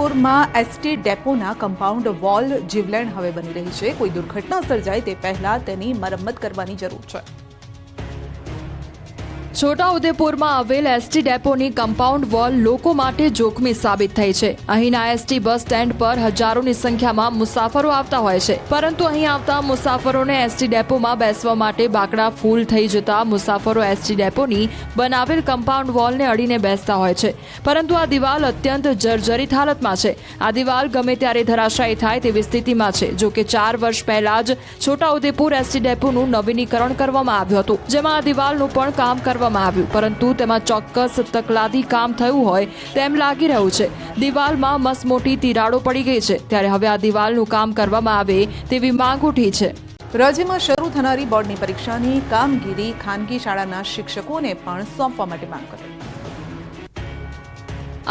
સાળંગપુરમાં ST ડેપોના compound wall જીવલેણ હવે બની રહી છે। કોઈ દુર્ઘટના સર્જાય તે પહેલા તેની મરમ્મત કરવાની જરૂર છે। છોટાઉદેપુરમાં આવેલ એસટી ડેપોની કમ્પાઉન્ડ વોલ લોકો માટે જોખમી સાબિત થઈ છે। અહીંના એસટી બસ સ્ટેન્ડ પર હજારોની સંખ્યામાં મુસાફરો આવતા હોય છે, પરંતુ અહીં આવતા મુસાફરોને એસટી ડેપોમાં બેસવા માટે બાકડા ફૂલ થઈ જતા મુસાફરો એસટી ડેપોની બનાવેલ કમ્પાઉન્ડ વોલને અડીને બેસતા હોય છે, પરંતુ આ દિવાલ અત્યંત જર્જરિત હાલતમાં છે। આ દિવાલ ગમે ત્યારે ધરાશાયી થાય તેવી સ્થિતિમાં છે। જો કે 4 વર્ષ પહેલા જ છોટાઉદેપુર એસટી ડેપોનું નવીનીકરણ કરવામાં આવ્યું હતું, જેમાં આ દિવાલનું પણ કામ કરવામાં આવ્યું, પરંતુ તેમાં ચોક્કસ તકલાદી કામ થયું હોય તેમ લાગી રહ્યું છે। દિવાલમાં મસમોટી તિરાડો પડી ગઈ છે, ત્યારે હવે આ દિવાલનું કામ કરવામાં આવે તેવી માંગ ઉઠી છે। રાજ્યમાં શરૂ થનારી બોર્ડની પરીક્ષાની કામગીરી ખાનગી શાળાના શિક્ષકોને પણ સોંપવા માટે માંગ કરી।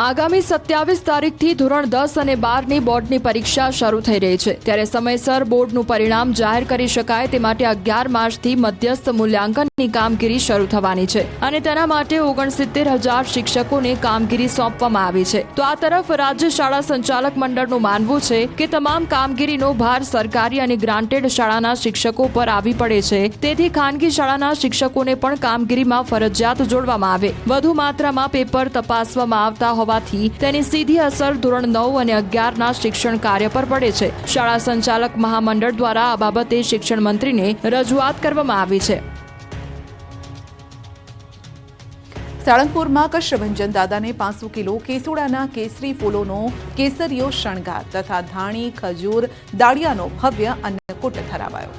આગામી 27 તારીખથી ધોરણ 10 અને 12ની બોર્ડની પરીક્ષા શરૂ થઈ રહી છે, ત્યારે સમયસર બોર્ડનું પરિણામ જાહેર કરી શકાય તે માટે 11 માર્ચથી મધ્યસ્થ મૂલ્યાંકનની કામગીરી શરૂ થવાની છે અને તેના માટે 69,000 શિક્ષકોને કામગીરી સોંપવામાં આવી છે। તો આ તરફ રાજ્ય શાળા સંચાલક મંડળનું માનવું છે કે તમામ કામગીરીનો ભાર સરકારી અને ગ્રાન્ટેડ શાળાના શિક્ષકો પર આવી પડે છે, તેથી ખાનગી શાળાના શિક્ષકોને પણ કામગીરીમાં ફરજિયાત જોડવામાં આવે। વધુ માત્રામાં પેપર તપાસવામાં આવતા હોવાથી તેની સીધી અસર ધોરણ 9 અને 11ના શિક્ષણ કાર્ય પર પડે છે। શાળા સંચાલક મહામંડળ દ્વારા આ બાબતે શિક્ષણ મંત્રીને રજૂઆત કરવામાં આવી છે। સાળંગપુરમાં કષ્ટભંજન દાદાને 500 કિલો કેસુડાના કેસરી ફૂલોનો કેસરીયો શણગાર તથા ધાણી ખજૂર દાળિયાનો ભવ્ય અન્નકૂટ ધરાવાયો।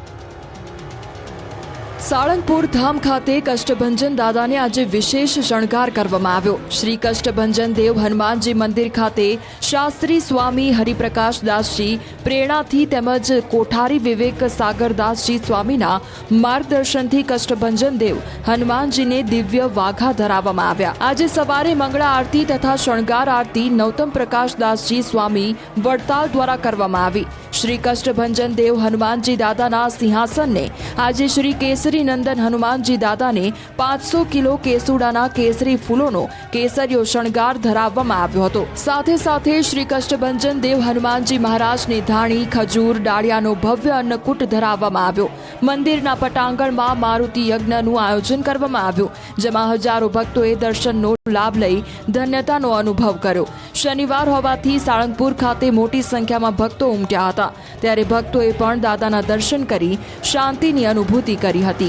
સાળંગપુર ધામ ખાતે કષ્ટભંજન દાદાને આજે વિશેષ શણગાર કરવામાં આવ્યો। શ્રી કષ્ટભંજન દેવ હનુમાનજી મંદિર ખાતે શાસ્ત્રી સ્વામી હરિપ્રકાશદાસજી પ્રેરણાથી તેમજ કોઠારી વિવેક સાગરદાસજી સ્વામીના માર્ગદર્શનથી કષ્ટભંજન દેવ હનુમાનજીને દિવ્ય વાઘા ધરાવવામાં આવ્યા। આજે સવારે મંગળા આરતી તથા શણગાર આરતી નૌતમ પ્રકાશદાસજી સ્વામી વડતાલ દ્વારા કરવામાં આવી। શ્રી કષ્ટભંજન દેવ હનુમાનજી દાદાના સિંહાસનને આજે શ્રી કેસરી નંદન હનુમાનજી દાદાને 500 કિલો કેસુડાના કેસરી ફૂલોનો કેસરીયો શણગાર ધરાવવામાં આવ્યો હતો। સાથે સાથે શ્રી કષ્ટભંજન દેવ હનુમાનજી મહારાજને ધાણી ખજૂર દાળિયાનો ભવ્ય અન્નકૂટ ધરાવવામાં આવ્યો। મંદિરના પટાંગણમાં મારુતિ યજ્ઞનું આયોજન કરવામાં આવ્યું, જેમાં હજારો ભક્તોએ દર્શનનો લાભ લઈ ધન્યતાનો અનુભવ કર્યો। શનિવાર હોવાથી સાળંગપુર ખાતે મોટી સંખ્યામાં ભક્તો ઉમટ્યા હતા, ત્યારે ભક્તોએ પણ દાદાના દર્શન કરી શાંતિની અનુભૂતિ કરી હતી।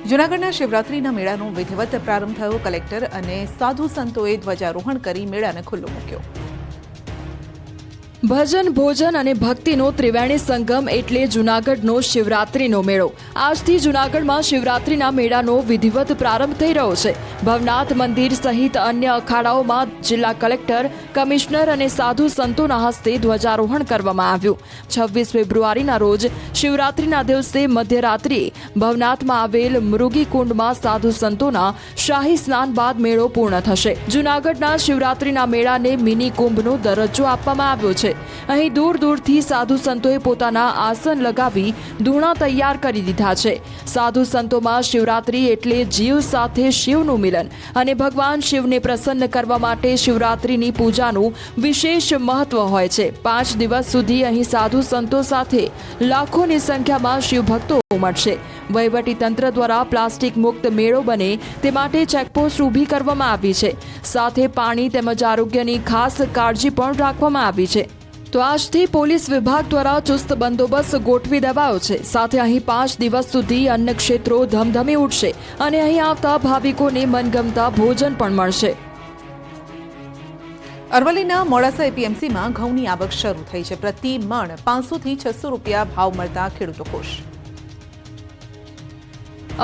જૂનાગઢના શિવરાત્રીના મેળાનો વિધિવત પ્રારંભ થયો। કલેક્ટર અને સાધુ સંતોએ ધ્વજારોહણ કરી મેળાને ખુલ્લો મૂક્યો। ભજન ભોજન અને ભક્તિનો ત્રિવેણી સંગમ એટલે જૂનાગઢનો શિવરાત્રીનો મેળો। આજથી જૂનાગઢમાં શિવરાત્રીના મેળાનો વિધિવત પ્રારંભ થઈ રહ્યો છે। ભવનાથ મંદિર સહિત અન્ય અખાડાઓમાં જિલ્લા કલેક્ટર, કમિશનર અને સાધુ સંતોના હસ્તે ધ્વજારોહણ કરવામાં આવ્યું। 26 ફેબ્રુઆરીના રોજ શિવરાત્રીના દિવસે મધ્યરાત્રિએ ભવનાથમાં આવેલ મૃગીકુંડમાં સાધુ સંતોના શાહી સ્નાન બાદ મેળો પૂર્ણ થશે। જૂનાગઢના શિવરાત્રીના મેળાને મિની કુંભનો દરજ્જો આપવામાં આવ્યો છે। અહીં દૂર દૂરથી સાધુ સંતોએ પોતાના આસન લગાવી ધૂણા તૈયાર કરી દીધા છે। સાધુ સંતોમાં શિવરાત્રી એટલે જીવ સાથે શિવનું મિલન અને ભગવાન શિવને પ્રસન્ન કરવા માટે શિવરાત્રીની પૂજાનું વિશેષ મહત્વ હોય છે। 5 દિવસ સુધી અહીં સાધુ સંતો સાથે લાખોની સંખ્યામાં શિવભક્તો ઉમટશે। વહીવટીતંત્ર દ્વારા પ્લાસ્ટિક મુક્ત મેળો બને તે માટે ચેકપોસ્ટ ઊભી કરવામાં આવી છે, સાથે પાણી તેમજ આરોગ્યની ખાસ કાળજી પણ રાખવામાં આવી છે। તો આજથી પોલીસ વિભાગ દ્વારા ચુસ્ત બંદોબસ્ત ગોઠવી દેવાયો છે। સાથે અહીં 5 દિવસ સુધી અન્ન ક્ષેત્રો ધમધમી ઉઠશે અને અહીં આવતા ભાવિકોને મનગમતા ભોજન પણ મળશે। અરવલ્લીના મોડાસા એપીએમસીમાં ઘઉંની આવક શરૂ થઈ છે। પ્રતિ મણ 500 થી 600 રૂપિયા ભાવ મળતા ખેડૂતો ખુશ।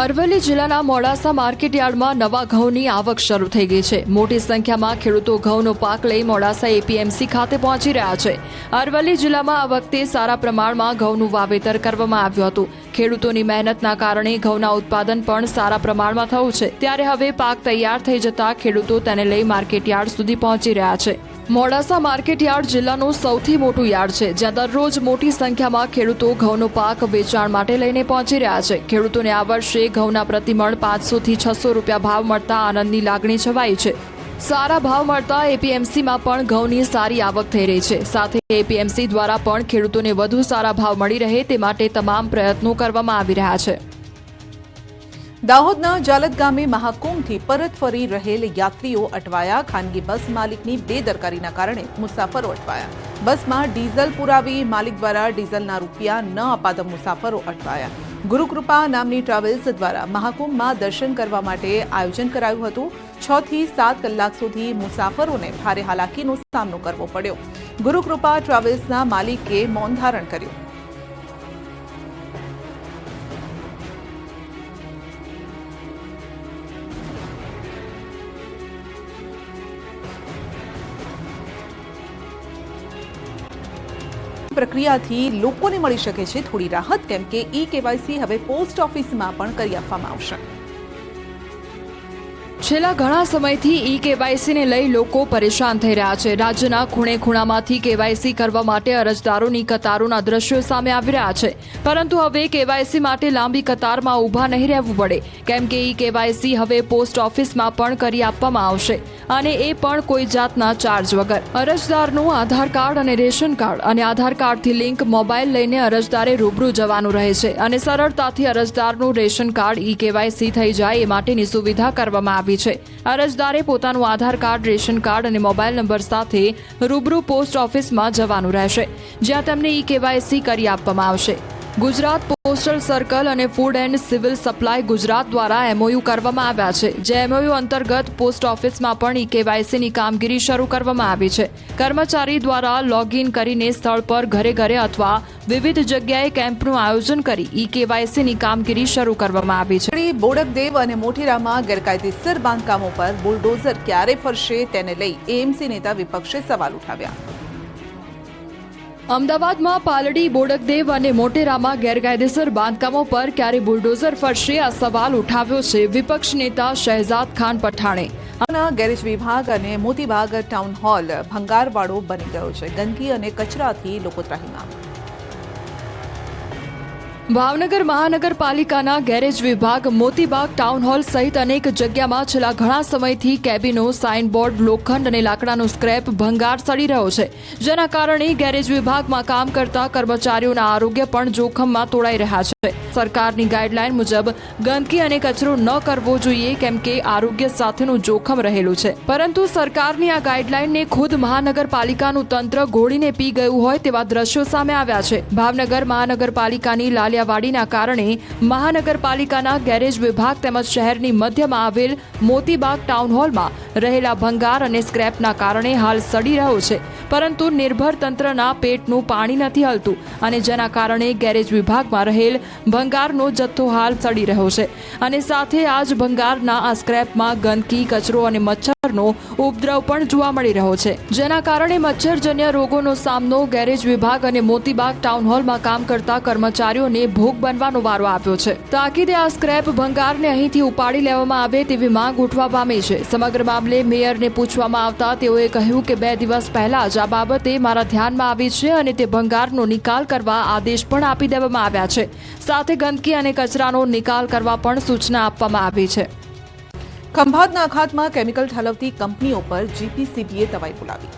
અરવલ્લી જિલ્લાના મોડાસા માર્કેટયાર્ડમાં નવા ઘઉંની આવક શરૂ થઈ ગઈ છે। મોટી સંખ્યામાં ખેડૂતો ઘઉંનો પાક લઈ મોડાસા એપીએમસી ખાતે પહોંચી રહ્યા છે। અરવલ્લી જિલ્લામાં આ વખતે સારા પ્રમાણમાં ઘઉંનું વાવેતર કરવામાં આવ્યું હતું। ખેડૂતોની મહેનતના કારણે ઘઉંના ઉત્પાદન પણ સારા પ્રમાણમાં થયું છે, ત્યારે હવે પાક તૈયાર થઈ જતા ખેડૂતો તેને લઈ માર્કેટયાર્ડ સુધી પહોંચી રહ્યા છે। મોડાસા માર્કેટયાર્ડ જિલ્લાનું સૌથી મોટું યાર્ડ છે, જ્યાં દરરોજ મોટી સંખ્યામાં ખેડૂતો ઘઉંનો પાક વેચાણ માટે લઈને પહોંચી રહ્યા છે। ખેડૂતોને આ વર્ષે ઘઉંના પ્રતિમણ 500 થી 600 રૂપિયા ભાવ મળતા આનંદની લાગણી છવાઈ છે। સારા ભાવ મળતા એપીએમસીમાં પણ ઘઉંની સારી આવક થઈ રહી છે. સાથે એપીએમસી દ્વારા પણ ખેડૂતોને વધુ સારા ભાવ મળી રહે તે માટે તમામ પ્રયત્નો કરવામાં આવી રહ્યા છે. દાહોદના જાલદ ગામે મહાકુંભથી પરત ફરી રહેલ યાત્રીઓ અટવાયા. ખાનગી બસ માલિકની બેદરકારીના કારણે મુસાફરો અટવાયા. બસમાં ડીઝલ પુરાવી માલિક દ્વારા ડીઝલના રૂપિયા ન અપાતા મુસાફરો અટવાયા. ગુરુકૃપા નામની ટ્રાવેલ્સ દ્વારા મહાકુંભમાં દર્શન કરવા માટે આયોજન કરાયું હતું. 6 થી 7 કલાક સુધી મુસાફરોને ભારે હાલાકીનો સામનો કરવો પડ્યો. ગુરુકૃપા ટ્રાવેલ્સના માલિકે મૌન ધારણ કર્યું. પ્રક્રિયાથી લોકોને મળી શકે છે થોડી રાહત, કેમ કે ઈ-કેવાયસી હવે પોસ્ટ ઓફિસમાં પણ કરી આપવામાં આવશે. છેલ્લા ઘણા સમયથી ઈ-કેવાયસીને લઈ લોકો પરેશાન થઈ રહ્યા છે. રાજ્યના ખૂણે ખૂણામાંથી કેવાયસી કરવા માટે અરજદારોની કતારોના દ્રશ્યો સામે આવી રહ્યા છે. પરંતુ હવે કેવાયસી માટે લાંબી કતારમાં ઊભા નહીં રહેવું પડે, કેમ કે ઈ-કેવાયસી હવે પોસ્ટ ઓફિસમાં પણ કરી આપવામાં આવશે, અને એ પણ કોઈ જાતના ચાર્જ વગર. અરજદારનું આધાર કાર્ડ અને રેશન કાર્ડ અને આધાર કાર્ડથી લિંક મોબાઈલ લઈને અરજદારે રૂબરૂ જવાનું રહે છે, અને સરળતાથી અરજદારનું રેશન કાર્ડ ઈ-કેવાયસી થઈ જાય એ માટેની સુવિધા કરવામાં આવી છે. અરજદારે પોતાનું આધાર કાર્ડ, રેશન કાર્ડ અને મોબાઈલ નંબર સાથે રૂબરૂ પોસ્ટ ઓફિસમાં જવાનું રહેશે, જ્યાં તેમને ઈ-કેવાયસી કરી આપવામાં આવશે. ગુજરાત પોસ્ટલ સર્કલ અને food and civil supply Gujarat દ્વારા એમઓયુ કરવામાં આવ્યા છે, જે એમઓયુ અંતર્ગત પોસ્ટ ઓફિસમાં પણ ઈ-કેવાયસીની કામગીરી શરૂ કરવામાં આવી છે. કર્મચારી દ્વારા લોગિન કરીને સ્થળ પર ઘરે ઘરે અથવા વિવિધ જગ્યાએ કેમ્પનું આયોજન કરી ઈ-કેવાયસીની કામગીરી શરૂ કરવામાં આવી છે. બોડકદેવ અને મોઢેરામાં ગેરકાયદેસર બાંધકામો પર બુલડોઝર ક્યારે ફરશે તેને લઈ એએમસી નેતા વિપક્ષે સવાલ ઉઠાવ્યા. અમદાવાદમાં પાલડી, બોડકદેવ અને મોટેરામાં ગેરકાયદેસર બાંધકામો પર ક્યારે બુલડોઝર ફરશે, આ સવાલ ઉઠાવ્યો છે વિપક્ષ નેતા શહેજાદ ખાન પઠાણે. ગેરેજ વિભાગ અને મોતીબાગ ટાઉન હોલ ભંગારવાળો બની ગયો છે. ગંદકી અને કચરાથી લોકો ત્રાહિમામ. ભાવનગર મહાનગરપાલિકાના ગેરેજ વિભાગ, મોતીબાગ ટાઉન હોલ સહિત અનેક જગ્યામાં છેલ્લા ઘણા સમયથી કેબિનો, સાઇનબોર્ડ, લોખંડ અને લાકડાનો સ્ક્રેપ ભંગાર સડી રહ્યો છે, જેના કારણે ગેરેજ વિભાગમાં કામ કરતા કર્મચારીઓના આરોગ્ય પણ જોખમમાં તોડાઈ રહ્યા છે. સરકારની ગાઈડલાઈન મુજબ ગંદકી અને કચરો ન કરવો જોઈએ, કેમ કે આરોગ્ય સાથેનું જોખમ રહેલું છે. પરંતુ સરકારની આ ગાઈડલાઈનને ખુદ મહાનગરપાલિકાનું તંત્ર ઘોડીને પી ગયું હોય તેવા દ્રશ્યો સામે આવ્યા છે. ભાવનગર મહાનગરપાલિકાની લાલિયાવાડીના કારણે મહાનગરપાલિકાના ગેરેજ વિભાગ તેમજ શહેરની મધ્યમાં આવેલ મોતીબાગ ટાઉન હોલમાં રહેલા ભંગાર અને સ્ક્રેપના કારણે હાલ સડી રહ્યો છે. પરંતુ નિર્ભર તંત્રના પેટનું પાણી નથી હલતું, અને જેના કારણે ગેરેજ વિભાગમાં રહેલ ભંગારનો જથ્થો હાલ સડી રહ્યો છે, અને સાથે આ જ ભંગારના આ સ્ક્રેપમાં ગંદકી, કચરો અને મચ્છરનો ઉપદ્રવ પણ જોવા મળી રહ્યો છે, જેના કારણે મચ્છરજન્ય રોગોનો સામનો ગેરેજ વિભાગ અને મોતીબાગ ટાઉન હોલમાં કામ કરતા કર્મચારીઓને ભોગ બનવાનો વારો આવ્યો છે. તાકીદે આ સ્ક્રેપ ભંગારને અહીંથી ઉપાડી લેવામાં આવે તેવી માંગ ઉઠવા પામી છે. સમગ્ર મામલે મેયરને પૂછવામાં આવતા તેઓએ કહ્યું કે 2 દિવસ પહેલા જ આ બાબતે મારા ધ્યાનમાં આવી છે, અને તે ભંગારનો નિકાલ કરવા આદેશ પણ આપી દેવામાં આવ્યા છે. સાથે ગંદકી અને કચરાનો નિકાલ કરવા પણ સૂચના આપવામાં આવી છે. ખંભાતના અખાતમાં કેમિકલ ઠાલવતી કંપનીઓ પર જીપીસીબીએ તવાઈ બોલાવી.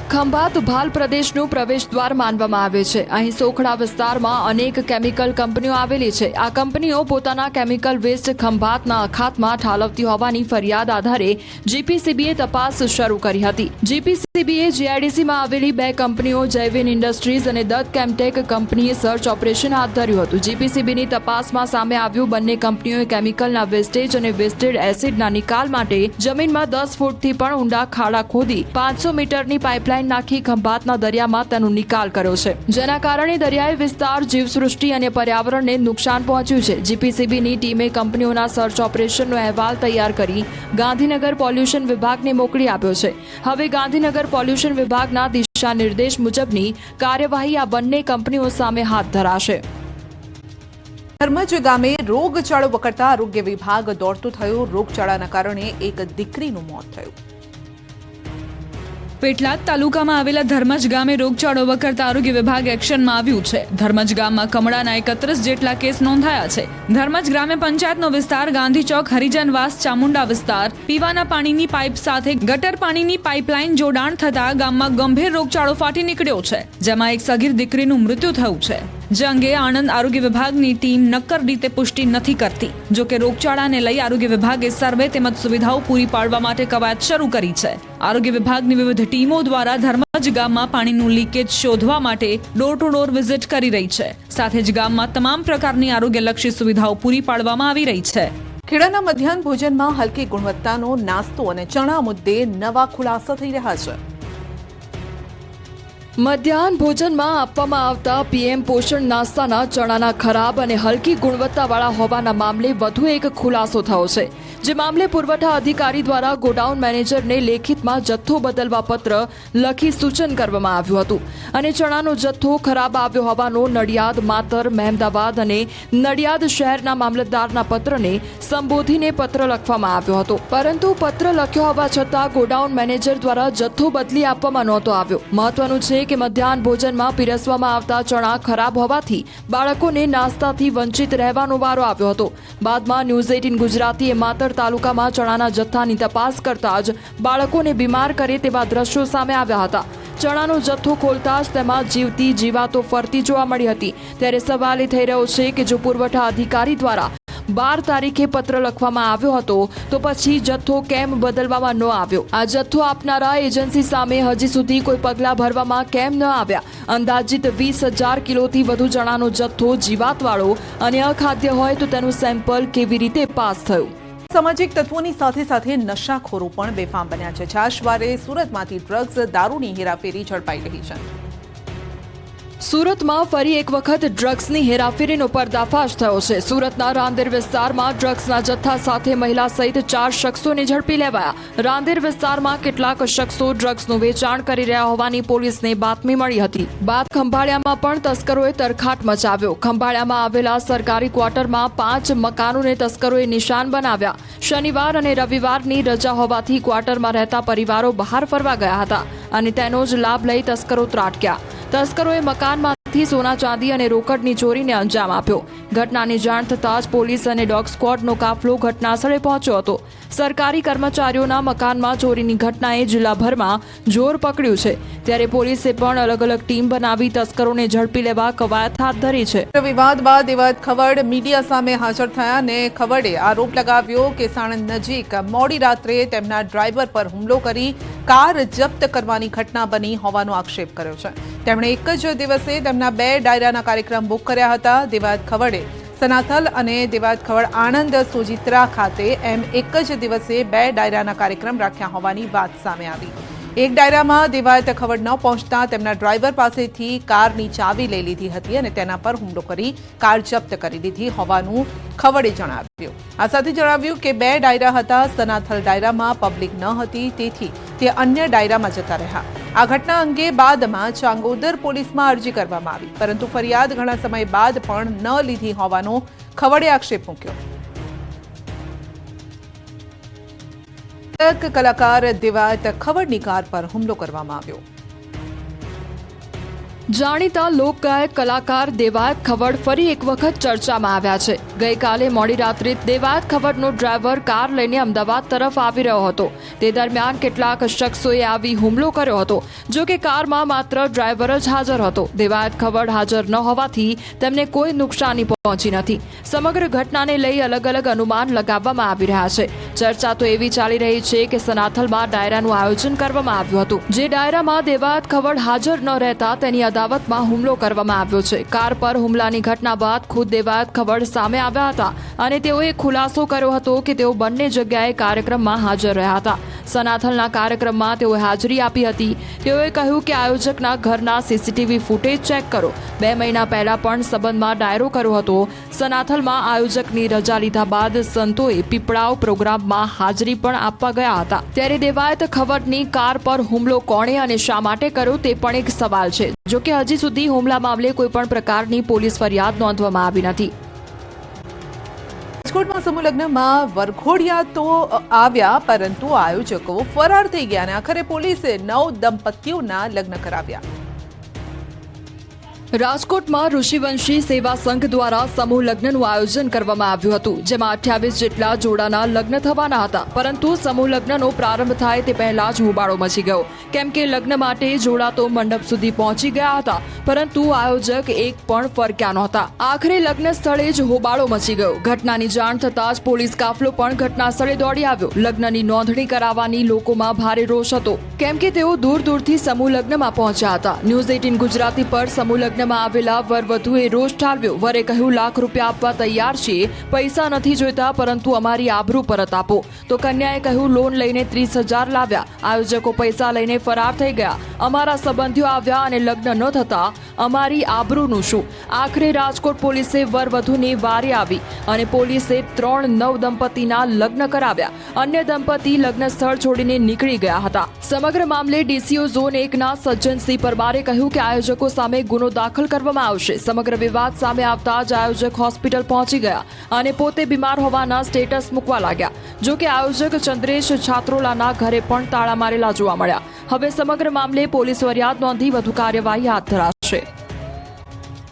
ખંભાત ભાલ પ્રદેશનું પ્રવેશ દ્વાર માનવામાં આવે છે. અહીં સોખડા વિસ્તારમાં અનેક કેમિકલ કંપનીઓ આવેલી છે. આ કંપનીઓ પોતાના કેમિકલ વેસ્ટ ખંભાતના અખાતમાં ઠાલવતી હોવાની ફરિયાદ આધારે જીપીસીબીએ તપાસ શરૂ કરી હતી. જીપીસીબીએ જીઆઈડીસીમાં આવેલી 2 કંપનીઓ જૈવિન ઇન્ડસ્ટ્રીઝ અને દત્ત કેમટેક કંપનીએ સર્ચ ઓપરેશન હાથ ધર્યું હતું. જીપીસીબીની તપાસમાં સામે આવ્યું બંને કંપનીઓએ કેમિકલના વેસ્ટેજ અને વેસ્ટેડ એસિડના નિકાલ માટે જમીનમાં 10 ફૂટથી પણ ઊંડા ખાડા ખોદી 500 મીટરની પાઇપલાઇન નાખી ખંભાતના દરિયામાં તેનો નિકાલ કર્યો છે, જેના કારણે દરિયાઈ વિસ્તાર, જીવસૃષ્ટિ અને પર્યાવરણને નુકસાન પહોંચ્યું છે. જીપીસીબીની ટીમે કંપનીઓના સર્ચ ઓપરેશનનો અહેવાલ તૈયાર કરી ગાંધીનગર પોલ્યુશન વિભાગને મોકલી આપ્યો છે. હવે ગાંધીનગર પોલ્યુશન વિભાગના દિશા નિર્દેશ મુજબની કાર્યવાહી આ બંને કંપનીઓ સામે હાથ ધરાશે. ધર્મજ ગામે રોગચાળો વકરતા આરોગ્ય વિભાગ દોડતો થયો. રોગચાળાના કારણે એક દીકરીનું મોત થયું. પેટલાદ તાલુકામાં આવેલા ધર્મજ ગામે રોગચાળો વકરતા આરોગ્ય વિભાગ એક્શનમાં આવ્યું છે. ધર્મજ ગામમાં કમળાના 31 જેટલા કેસ નોંધાયા છે. ધર્મજ ગ્રામ્ય પંચાયતનો વિસ્તાર ગાંધી ચોક, હરિજનવાસ, ચામુંડા વિસ્તાર. પીવાના પાણીની પાઇપ સાથે ગટર પાણીની પાઇપલાઇન જોડાણ થતા ગામમાં ગંભીર રોગચાળો ફાટી નીકળ્યો છે, જેમાં એક સગીર દીકરીનું મૃત્યુ થયું છે. જે અંગે આણંદ આરોગ્ય વિભાગની ટીમ નક્કર રીતે પુષ્ટિ નથી કરતી. જો કે રોગચાળાને લઈ આરોગ્ય વિભાગે સર્વે તેમજ સુવિધાઓ પૂરી પાડવા માટે કવાયત શરૂ કરી છે. આરોગ્ય વિભાગની વિવિધ ટીમો દ્વારા ધર્મજ ગામમાં પાણીનું લીકેજ શોધવા માટે ડોર ટુ ડોર વિઝિટ કરી રહી છે. સાથે જ ગામમાં તમામ પ્રકારની આરોગ્યલક્ષી સુવિધાઓ પૂરી પાડવામાં આવી રહી છે. ખેડાના મધ્યાહન ભોજનમાં હલકી ગુણવત્તાનો નાસ્તો અને ચણા મુદ્દે નવા ખુલાસા થઈ રહ્યા છે. મધ્યાહન ભોજનમાં આપવામાં આવતા પીએમ પોષણ નાસ્તાના ચણાના ખરાબ અને હલકી ગુણવત્તાવાળા હોવાના મામલે વધુ એક ખુલાસો થયો છે. જે મામલે પુરવઠા અધિકારી દ્વારા ગોડાઉન મેનેજરને લેખિતમાં જથ્થો બદલવા પત્ર લખી સૂચન કરવામાં આવ્યું હતું અને ચણાનો જથ્થો ખરાબ આવ્યો હોવાનો નડિયાદ, માતર, મહેમદાવાદ અને નડિયાદ શહેરના મામલતદારના પત્રને સંબોધીને પત્ર લખવામાં આવ્યો હતો. પરંતુ પત્ર લખ્યો હોવા છતાં ગોડાઉન મેનેજર દ્વારા જથ્થો બદલી આપવામાં નહોતો આવ્યો. મહત્વનું છે કે મધ્યાહન ભોજનમાં પીરસવામાં આવતા ચણા ખરાબ હોવાથી બાળકોને નાસ્તાથી વંચિત રહેવાનો વારો આવ્યો હતો. બાદમાં ન્યૂઝ 18 ગુજરાતીએ માતર તાલુકામાં ચણાના જથ્થાની તપાસ કરતા જ બાળકોને બીમાર કરે તેવા દ્રશ્યો સામે આવ્યા હતા. ચણાનો જથ્થો ખોલતા જ તેમાં જીવતી જીવાતો ફરતી જોવા મળી હતી. ત્યારે સવાલ એ થઈ રહ્યો છે કે જો પુરવઠા અધિકારી દ્વારા 12 તારીખે પત્ર લખવામાં આવ્યો હતો તો પછી જથ્થો કેમ બદલવામાં ન આવ્યો? આ જથ્થો આપનારા એજન્સી સામે હજી સુધી કોઈ પગલાં ભરવામાં કેમ ન આવ્યા? અંદાજિત 20,000 કિલોથી વધુ ચણાનો જથ્થો જીવાતવાળો અને અખાદ્ય હોય તો તેનું સેમ્પલ કેવી રીતે પાસ થયું? સામાજિક તત્વોની સાથે સાથે નશાખોરો પણ બેફામ બન્યા છે. છાશવારે સુરતમાંથી ડ્રગ્સ, દારૂની હેરાફેરી ઝડપાઈ રહી છે. સુરતમાં ફરી એક વખત ડ્રગ્સની હેરાફેરીનો પર્દાફાશ થયો છે. સુરતના રાંદેર વિસ્તારમાં ડ્રગ્સના જથ્થા સાથે મહિલા સહિત 4 શખ્સોને ઝડપી લેવાયા. રાંદેર વિસ્તારમાં કેટલાક શખ્સો ડ્રગ્સનું વેચાણ કરી રહ્યા હોવાની પોલીસને બાતમી મળી હતી. બાદ ખંભાળિયામાં પણ તસ્કરોએ તરખાટ મચાવ્યો. ખંભાળિયામાં આવેલા સરકારી ક્વાર્ટરમાં 5 મકાનોને તસ્કરોએ નિશાન બનાવ્યા. શનિવાર અને રવિવારની રજા હોવાથી ક્વાર્ટરમાં રહેતા પરિવારો બહાર ફરવા ગયા હતા અને તેનો જ લાભ લઈ તસ્કરો ત્રાટક્યા. તસ્કરોએ મકાનમાંથી સોના, ચાંદી અને રોકડની ચોરીને અંજામ આપ્યો. ઘટનાની જાણ થતાં જ પોલીસ અને ડોગ સ્ક્વોડનો કાફલો ઘટનાસ્થળે પહોંચ્યો હતો. સરકારી કર્મચારીઓના મકાનમાં ચોરીની ઘટનાએ જિલ્લાભરમાં જોર પકડ્યું છે. ત્યારે પોલીસે પણ અલગ અલગ ટીમ બનાવી તસ્કરોને ઝડપી લેવા કવાયત હાથ ધરી છે. વિવાદ બાદ દેવાયત ખવડ મીડિયા સામે હાજર થયા અને ખવડે આરોપ લગાવ્યો કે સાણંદ નજીક મોડી રાત્રે તેમના ડ્રાઈવર પર હુમલો કરી કાર જપ્ત કરવાની ઘટના બની હોવાનો આક્ષેપ કર્યો છે. તેમણે એક જ દિવસે તેમના 2 ડાયરાના કાર્યક્રમ બુક કર્યા હતા. દેવાયત ખવડે સનાથલ અને દેવાયત ખવડ આણંદ સોજિત્રા ખાતે એમ એક જ દિવસે 2 ડાયરાના કાર્યક્રમ રાખ્યા હોવાની વાત સામે આવી. એક ડાયરામાં દેવાયત ખવડ ન પહોંચતા તેમના ડ્રાઈવર પાસેથી કારની ચાવી લઈ લીધી હતી અને તેના પર હુમલો કરી કાર જપ્ત કરી લીધી હોવાનું ખવડે જણાવ્યું. આ સાથે જણાવ્યું કે 2 ડાયરા હતા. સનાથલ ડાયરામાં પબ્લિક ન હતી, તેથી તે અન્ય ડાયરામાં જતા રહ્યા. આ ઘટના અંગે બાદમાં ચાંગોદર પોલીસમાં અરજી કરવામાં આવી, પરંતુ ફરિયાદ ઘણા સમય બાદ પણ ન લીધી હોવાનો ખવડે આક્ષેપ મૂક્યો. કલાકાર દેવાયત ખવડની કાર પર હુમલો કરવામાં આવ્યો. જાણીતા લોકગાયક કલાકાર દેવાયત ખવડ ફરી એક વખત ચર્ચામાં આવ્યા છે. ગઈકાલે મોડી રાત્રે દેવાયત ખવડનો ડ્રાઈવર કાર લઈને અમદાવાદ તરફ આવી રહ્યો હતો. તે દરમિયાન કેટલાક શખ્સોએ આવી હુમલો કર્યો હતો. જો કે કારમાં માત્ર ડ્રાઈવર જ હાજર હતો. દેવાયત ખવડ હાજર ન હોવાથી તેમને કોઈ નુકસાની પહોંચી નથી. સમગ્ર ઘટનાને લઈ અલગ અલગ અનુમાન લગાવવામાં આવી રહ્યા છે. ચર્ચા તો એવી ચાલી રહી છે કે સનાથલમાં ડાયરાનું આયોજન કરવામાં આવ્યું હતું. જે ડાયરામાં દેવાયત ખવડ હાજર ન રહેતા તેની અદાવતમાં હુમલો કરવામાં આવ્યો છે. કાર પર હુમલાની ઘટના બાદ ખુદ દેવાયત ખવડ સામે આવ્યા હતા અને તેઓએ ખુલાસો કર્યો હતો કે તેઓ બંને જગ્યાએ કાર્યક્રમમાં હાજર રહ્યા હતા. સનાથલના કાર્યક્રમમાં તેઓએ હાજરી આપી હતી. તેઓએ કહ્યું કે આયોજકના ઘરના સીસીટીવી ફૂટેજ ચેક કરો. 2 મહિના પહેલા પણ સંબંધમાં ડાયરો કર્યો હતો. સનાથલમાં આયોજકની રજા લીધા બાદ સંતોએ પીપળાવ પ્રોગ્રામમાં હાજરી પણ આપવા ગયા હતા. ત્યારે દેવાયત ખવડની કાર પર હુમલો કોણે અને શા માટે કર્યો તે પણ એક સવાલ છે. જો કે હજી સુધી હુમલા મામલે કોઈ પણ પ્રકારની પોલીસ ફરિયાદ નોંધવામાં આવી નથી. રાજકોટમાં સમૂહ લગ્નમાં વરઘોડિયા તો આવ્યા, પરંતુ આયોજકો ફરાર થઈ ગયા અને આખરે પોલીસે 9 દંપતીઓના લગ્ન કરાવ્યા. રાજકોટમાં ઋષિવંશી સેવા સંઘ દ્વારા સમૂહ લગ્નનું આયોજન કરવામાં આવ્યું હતું, જેમાં 28 જેટલા જોડાના લગ્ન થવાના હતા. પરંતુ સમૂહ લગ્નનો પ્રારંભ થાય તે પહેલા જ હોબાળો મચી ગયો, કેમ કે લગ્ન માટે જોડા તો મંડપ સુધી પહોંચી ગયા હતા, પરંતુ આયોજક એક પણ ફરક્યા નહોતા. આખરે લગ્ન સ્થળે જ હોબાળો મચી ગયો. ઘટનાની જાણ થતાં જ પોલીસ કાફલો પણ ઘટના સ્થળે દોડી આવ્યો. લગ્નની નોંધણી કરાવવાની લોકોમાં ભારે રોષ હતો, કેમ કે તેઓ દૂર દૂરથી સમૂહ લગ્નમાં પહોંચ્યા હતા. ન્યૂઝ 18 ગુજરાતી પર સમૂહ લગ્નમાં આવેલા વરવધુએ રોષ ઠાલવ્યો. વરે કહ્યું, લાખ રૂપિયા આપવા તૈયાર છીએ, પૈસા નથી જોઈતા, પરંતુ અમારી આબરૂ પરત આપો. તો કન્યાએ કહ્યું, લોન લઈને 30,000 લાવ્યા. આયોજકો પૈસા લઈને ફરાર થઈ ગયા. અમારા સંબંધીઓ આવ્યા અને લગ્ન ન થતા અમારી આબરૂનું શું? આખરે રાજકોટ પોલીસે વરવધુની વારે આવી અને પોલીસે 3 નવ દંપતીના લગ્ન કરાવ્યા. અન્ય દંપતી લગ્ન સ્થળ છોડીને નીકળી ગયા હતા. સમગ્ર મામલે ડીસીઓ ઝોન 1ના સજ્જનસિંહ પરમારે કહ્યું કે આયોજકો સામે ગુનો દાખલ કરવામાં આવશે. સમગ્ર વિવાદ સામે આવતા જ આયોજક હોસ્પિટલ પહોંચી ગયા અને પોતે બીમાર હોવાના સ્ટેટસ મૂકવા લાગ્યા. જો કે આયોજક ચંદ્રેશ છાત્રોલાના ઘરે પણ તાળા મારેલા જોવા મળ્યા. હવે સમગ્ર મામલે પોલીસ ફરિયાદ નોંધી વધુ કાર્યવાહી હાથ ધરાશે.